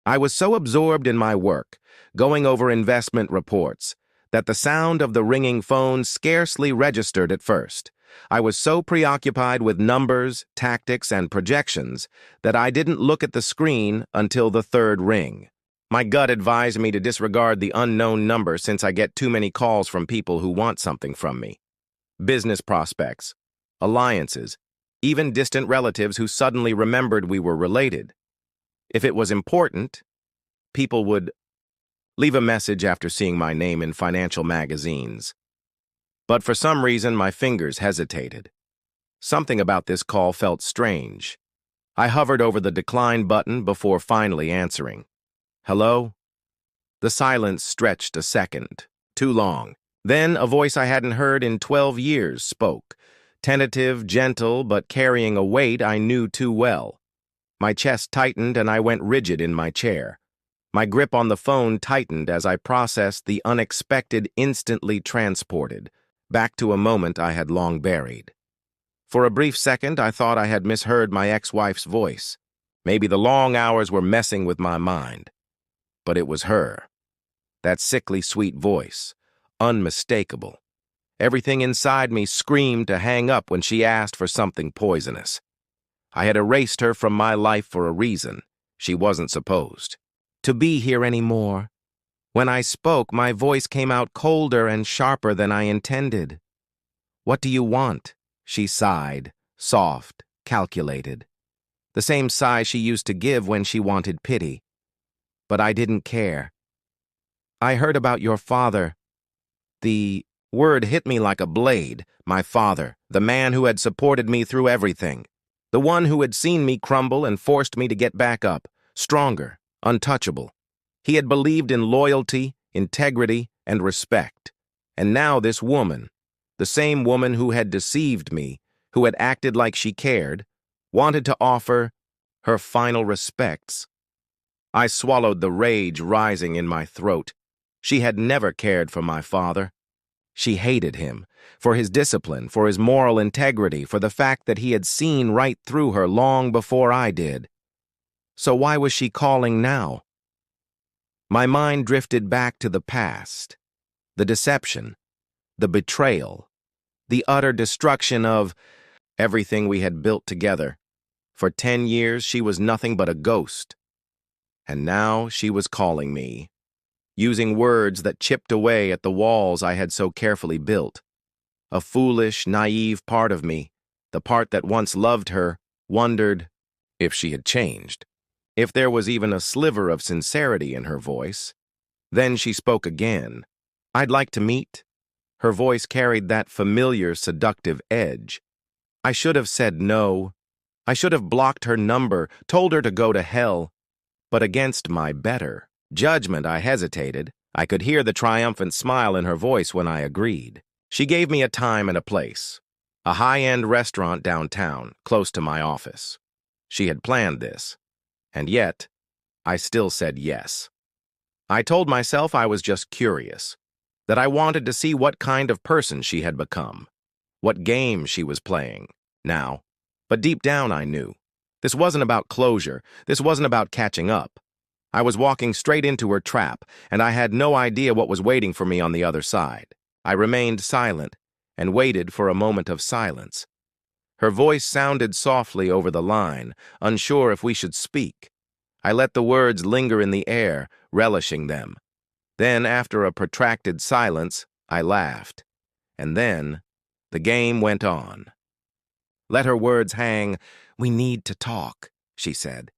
I was so absorbed in my work, going over investment reports, that the sound of the ringing phone scarcely registered at first. I was so preoccupied with numbers, tactics, and projections that I didn't look at the screen until the third ring. My gut advised me to disregard the unknown number since I get too many calls from people who want something from me. Business prospects, alliances, even distant relatives who suddenly remembered we were related. If it was important, people would leave a message after seeing my name in financial magazines. But for some reason, my fingers hesitated. Something about this call felt strange. I hovered over the decline button before finally answering. Hello? The silence stretched a second, too long. Then a voice I hadn't heard in 12 years spoke, tentative, gentle, but carrying a weight I knew too well. My chest tightened and I went rigid in my chair. My grip on the phone tightened as I processed the unexpected, instantly transported, back to a moment I had long buried. For a brief second, I thought I had misheard my ex-wife's voice. Maybe the long hours were messing with my mind. But it was her. That sickly sweet voice, unmistakable. Everything inside me screamed to hang up when she asked for something poisonous. I had erased her from my life for a reason. She wasn't supposed to be here anymore. When I spoke, my voice came out colder and sharper than I intended. What do you want? She sighed, soft, calculated. The same sigh she used to give when she wanted pity. But I didn't care. I heard about your father. The word hit me like a blade. My father, the man who had supported me through everything. The one who had seen me crumble and forced me to get back up, stronger, untouchable. He had believed in loyalty, integrity, and respect. And now this woman, the same woman who had deceived me, who had acted like she cared, wanted to offer her final respects. I swallowed the rage rising in my throat. She had never cared for my father. She hated him, for his discipline, for his moral integrity, for the fact that he had seen right through her long before I did. So why was she calling now? My mind drifted back to the past, the deception, the betrayal, the utter destruction of everything we had built together. For 10 years, she was nothing but a ghost. And now she was calling me, using words that chipped away at the walls I had so carefully built. A foolish, naive part of me, the part that once loved her, wondered if she had changed, if there was even a sliver of sincerity in her voice. Then she spoke again. I'd like to meet. Her voice carried that familiar, seductive edge. I should have said no. I should have blocked her number, told her to go to hell. But against my better judgment, I hesitated. I could hear the triumphant smile in her voice when I agreed. She gave me a time and a place, a high-end restaurant downtown, close to my office. She had planned this, and yet I still said yes. I told myself I was just curious, that I wanted to see what kind of person she had become, what game she was playing now. But deep down I knew. This wasn't about closure. This wasn't about catching up. I was walking straight into her trap, and I had no idea what was waiting for me on the other side. I remained silent and waited for a moment of silence. Her voice sounded softly over the line, unsure if we should speak. I let the words linger in the air, relishing them. Then, after a protracted silence, I laughed. And then, the game went on. Let her words hang. We need to talk, she said.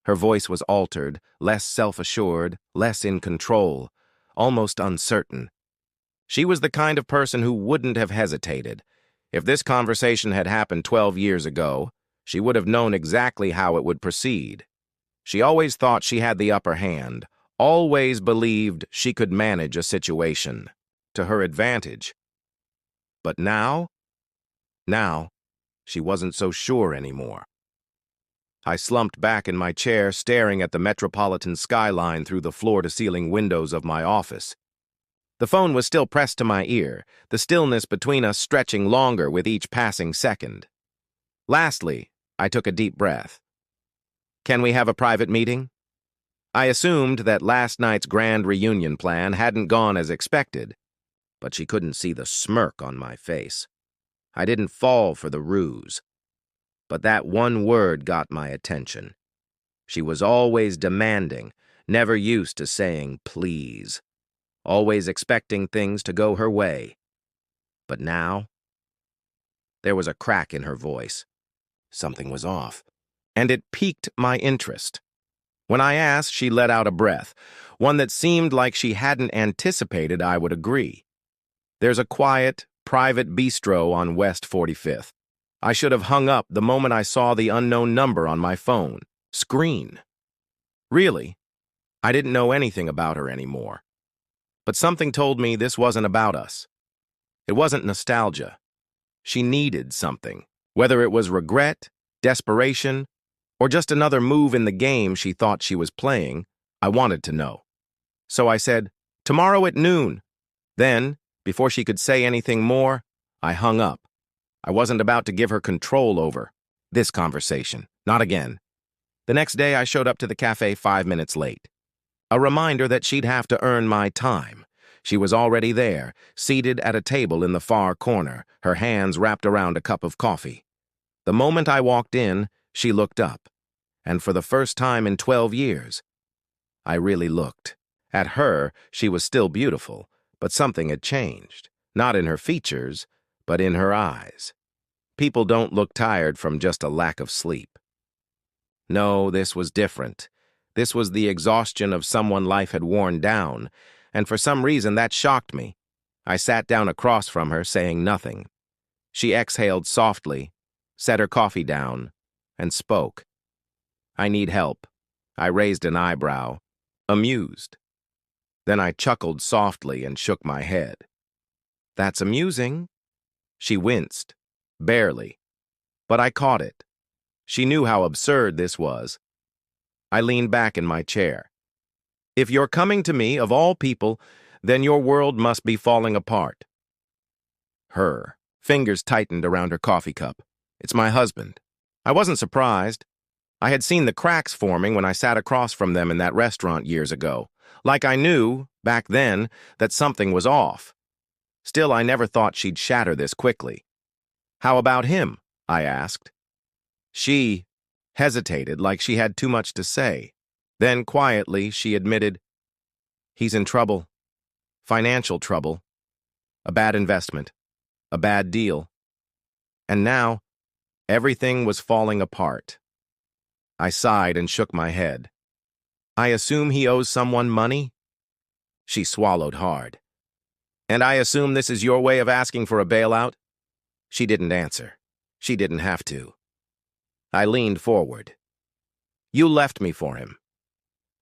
Her voice was altered, less self-assured, less in control, almost uncertain. She was the kind of person who wouldn't have hesitated. If this conversation had happened 12 years ago, she would have known exactly how it would proceed. She always thought she had the upper hand, always believed she could manage a situation to her advantage. But now, she wasn't so sure anymore. I slumped back in my chair, staring at the metropolitan skyline through the floor-to-ceiling windows of my office. The phone was still pressed to my ear, the stillness between us stretching longer with each passing second. Lastly, I took a deep breath. Can we have a private meeting? I assumed that last night's grand reunion plan hadn't gone as expected, but she couldn't see the smirk on my face. I didn't fall for the ruse, but that one word got my attention. She was always demanding, never used to saying please, always expecting things to go her way. But now, there was a crack in her voice. Something was off, and it piqued my interest. When I asked, she let out a breath, one that seemed like she hadn't anticipated I would agree. There's a quiet, private bistro on West 45th. I should have hung up the moment I saw the unknown number on my phone screen. Really, I didn't know anything about her anymore. But something told me this wasn't about us. It wasn't nostalgia. She needed something, whether it was regret, desperation, or just another move in the game she thought she was playing. I wanted to know. So I said, "Tomorrow at noon." Then, before she could say anything more, I hung up. I wasn't about to give her control over this conversation. Not again. The next day, I showed up to the cafe 5 minutes late. A reminder that she'd have to earn my time. She was already there, seated at a table in the far corner, her hands wrapped around a cup of coffee. The moment I walked in, she looked up, and for the first time in 12 years, I really looked. At her, she was still beautiful, but something had changed, not in her features, but in her eyes. People don't look tired from just a lack of sleep. No, this was different. This was the exhaustion of someone life had worn down, and for some reason that shocked me. I sat down across from her, saying nothing. She exhaled softly, set her coffee down, and spoke. "I need help." I raised an eyebrow, amused. Then I chuckled softly and shook my head. "That's amusing." She winced, barely, but I caught it. She knew how absurd this was. I leaned back in my chair. "If you're coming to me, of all people, then your world must be falling apart." Her fingers tightened around her coffee cup. "It's my husband." I wasn't surprised. I had seen the cracks forming when I sat across from them in that restaurant years ago. Like I knew, back then, that something was off. Still, I never thought she'd shatter this quickly. "How about him?" I asked. She hesitated, like she had too much to say. Then, quietly, she admitted, "He's in trouble. Financial trouble. A bad investment. A bad deal. And now, everything was falling apart." I sighed and shook my head. "I assume he owes someone money?" She swallowed hard. "And I assume this is your way of asking for a bailout?" She didn't answer. She didn't have to. I leaned forward. "You left me for him.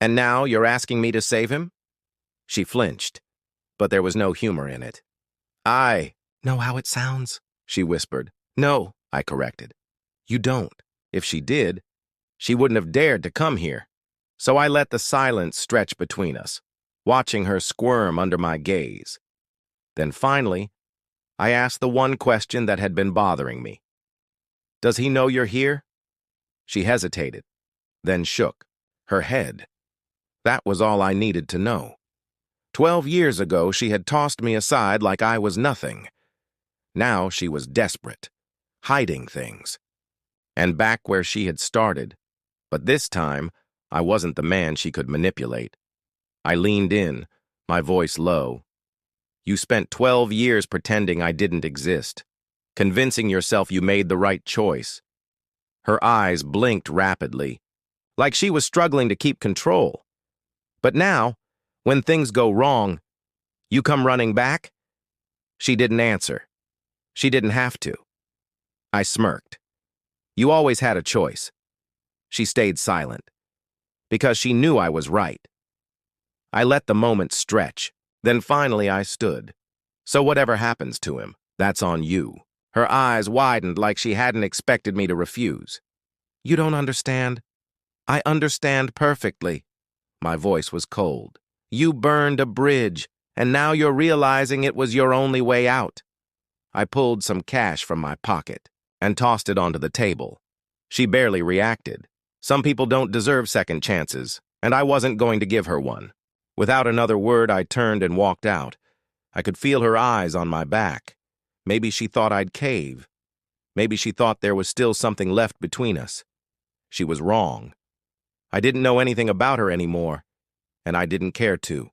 And now you're asking me to save him?" She flinched, but there was no humor in it. "I know how it sounds," she whispered. "No," I corrected. "You don't. If she did, she wouldn't have dared to come here." So I let the silence stretch between us, watching her squirm under my gaze. Then finally, I asked the one question that had been bothering me. "Does he know you're here?" She hesitated, then shook her head. That was all I needed to know. 12 years ago, she had tossed me aside like I was nothing. Now she was desperate, hiding things. And back where she had started. But this time, I wasn't the man she could manipulate. I leaned in, my voice low. "You spent 12 years pretending I didn't exist, convincing yourself you made the right choice." Her eyes blinked rapidly, like she was struggling to keep control. "But now, when things go wrong, you come running back?" She didn't answer. She didn't have to. I smirked. "You always had a choice." She stayed silent, because she knew I was right. I let the moment stretch. Then finally I stood. "So whatever happens to him, that's on you." Her eyes widened like she hadn't expected me to refuse. "You don't understand." "I understand perfectly." My voice was cold. "You burned a bridge, and now you're realizing it was your only way out." I pulled some cash from my pocket and tossed it onto the table. She barely reacted. Some people don't deserve second chances. and I wasn't going to give her one. Without another word, I turned and walked out. I could feel her eyes on my back. Maybe she thought I'd cave. Maybe she thought there was still something left between us. She was wrong. I didn't know anything about her anymore, and I didn't care to.